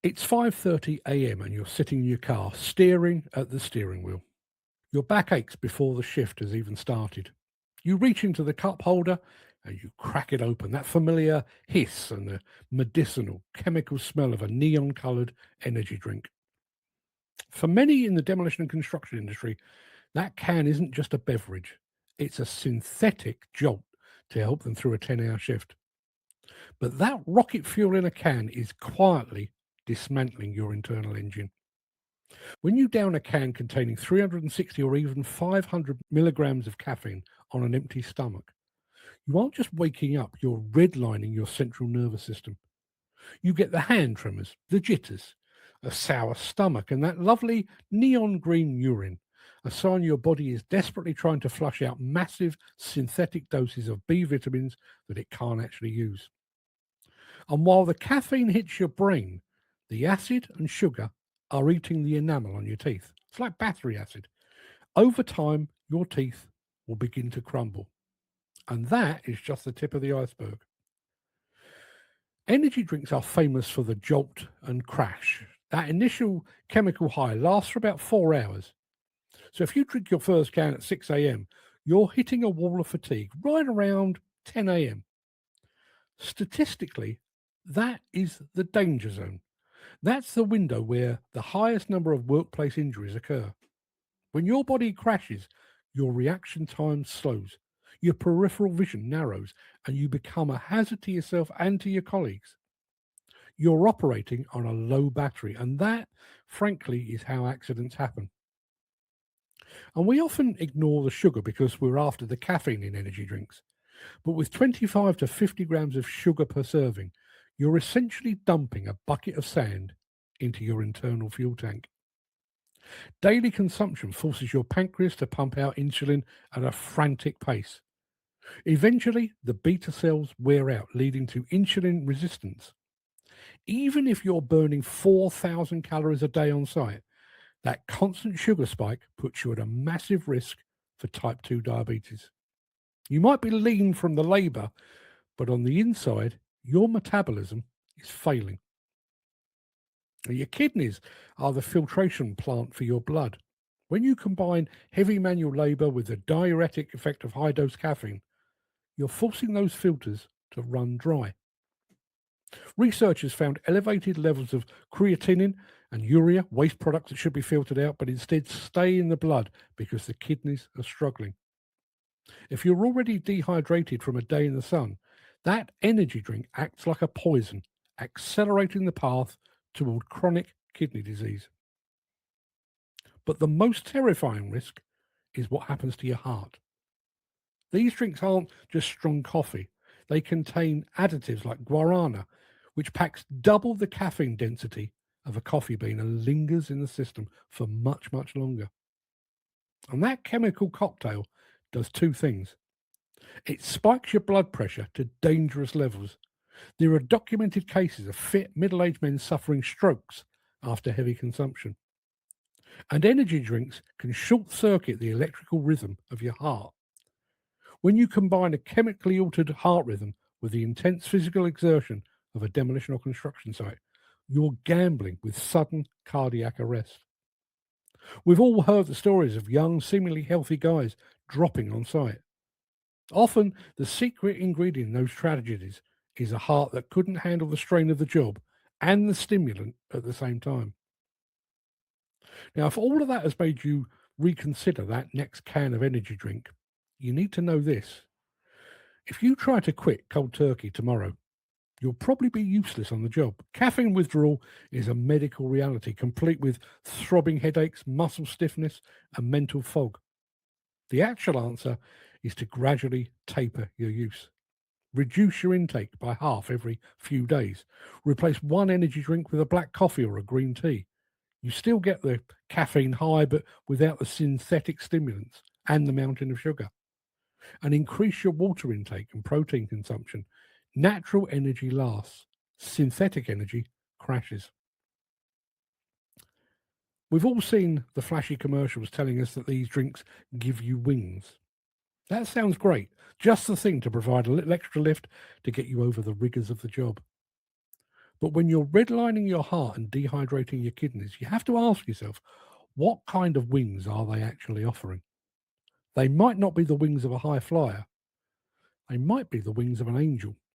It's 5:30 a.m. and you're sitting in your car, staring at the steering wheel. Your back aches before the shift has even started. You reach into the cup holder and you crack it open. That familiar hiss and the medicinal chemical smell of a neon coloured energy drink. For many in the demolition and construction industry, that can isn't just a beverage, it's a synthetic jolt to help them through a 10-hour shift. But that rocket fuel in a can is quietly dismantling your internal engine. When you down a can containing 360 or even 500 milligrams of caffeine on an empty stomach, you aren't just waking up, you're redlining your central nervous system. You get the hand tremors, the jitters, a sour stomach, and that lovely neon green urine, a sign your body is desperately trying to flush out massive synthetic doses of B vitamins that it can't actually use. And while the caffeine hits your brain, the acid and sugar are eating the enamel on your teeth. It's like battery acid. Over time, your teeth will begin to crumble. And that is just the tip of the iceberg. Energy drinks are famous for the jolt and crash. That initial chemical high lasts for about 4 hours. So if you drink your first can at 6 a.m., you're hitting a wall of fatigue right around 10 a.m. Statistically, that is the danger zone. That's the window where the highest number of workplace injuries occur. When your body crashes, your reaction time slows, your peripheral vision narrows, and you become a hazard to yourself and to your colleagues. You're operating on a low battery, and that, frankly, is how accidents happen. And we often ignore the sugar because we're after the caffeine in energy drinks. But with 25 to 50 grams of sugar per serving, you're essentially dumping a bucket of sand into your internal fuel tank. Daily consumption forces your pancreas to pump out insulin at a frantic pace. Eventually, the beta cells wear out, leading to insulin resistance. Even if you're burning 4,000 calories a day on site, that constant sugar spike puts you at a massive risk for type 2 diabetes. You might be lean from the labor, but on the inside, your metabolism is failing. Your kidneys are the filtration plant for your blood. When you combine heavy manual labor with the diuretic effect of high dose caffeine, you're forcing those filters to run dry. Researchers found elevated levels of creatinine and urea, waste products that should be filtered out, but instead stay in the blood because the kidneys are struggling. If you're already dehydrated from a day in the sun, that energy drink acts like a poison, accelerating the path toward chronic kidney disease. But the most terrifying risk is what happens to your heart. These drinks aren't just strong coffee, they contain additives like guarana, which packs double the caffeine density of a coffee bean and lingers in the system for much, much longer. And that chemical cocktail does two things. It spikes your blood pressure to dangerous levels. There are documented cases of fit middle aged men suffering strokes after heavy consumption. And energy drinks can short circuit the electrical rhythm of your heart. When you combine a chemically altered heart rhythm with the intense physical exertion of a demolition or construction site, you're gambling with sudden cardiac arrest. We've all heard the stories of young, seemingly healthy guys dropping on site. Often, the secret ingredient in those tragedies is a heart that couldn't handle the strain of the job and the stimulant at the same time. Now, if all of that has made you reconsider that next can of energy drink, you need to know this. If you try to quit cold turkey tomorrow, you'll probably be useless on the job. Caffeine withdrawal is a medical reality, complete with throbbing headaches, muscle stiffness, and mental fog. The actual answer is to gradually taper your use. Reduce your intake by half every few days. Replace one energy drink with a black coffee or a green tea. You still get the caffeine high, but without the synthetic stimulants and the mountain of sugar. And increase your water intake and protein consumption. Natural energy lasts, synthetic energy crashes. We've all seen the flashy commercials telling us that these drinks give you wings. That sounds great, just the thing to provide a little extra lift to get you over the rigors of the job. But when you're redlining your heart and dehydrating your kidneys, you have to ask yourself, what kind of wings are they actually offering? They might not be the wings of a high flyer, they might be the wings of an angel.